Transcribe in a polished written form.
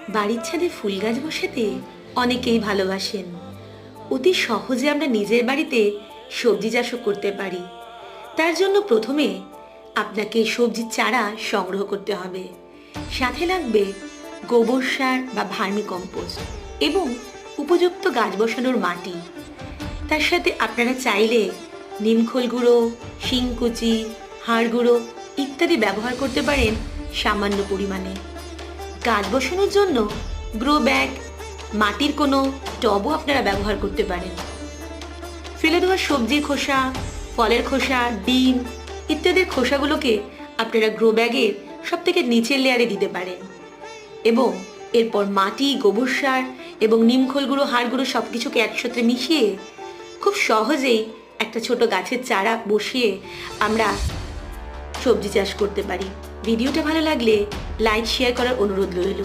বাড়ির ছাদে ফুল গাছ বসাতে অনেকেই ভালোবাসেন। অতি সহজে আমরা নিজের বাড়িতে সবজি চাষও করতে পারি। তার জন্য প্রথমে আপনাকে সবজির চারা সংগ্রহ করতে হবে। সাথে লাগবে গোবর সার বা ভার্মি কম্পোস্ট এবং উপযুক্ত গাছ বসানোর মাটি। তার সাথে আপনারা চাইলে নিমখোল গুঁড়ো, শিংকুচি, হাড় গুঁড়ো ইত্যাদি ব্যবহার করতে পারেন সামান্য পরিমাণে। গাছ বসানোর জন্য গ্রো ব্যাগ, মাটির কোনো টবও আপনারা ব্যবহার করতে পারেন। ফেলে দেওয়া সবজির খোসা, ফলের খোসা, ডিম ইত্যাদির খোসাগুলোকে আপনারা গ্রো ব্যাগের সব থেকে নিচের লেয়ারে দিতে পারেন এবং এরপর মাটি, গোবর সার এবং নিমখোল গুঁড়ো, হাড় গুঁড়ো সব কিছুকে একসাথে মিশিয়ে খুব সহজেই একটা ছোট গাছের চারা বসিয়ে আমরা সবজি চাষ করতে পারি। ভিডিওটা ভালো লাগলে লাইক, শেয়ার করার অনুরোধ রইল।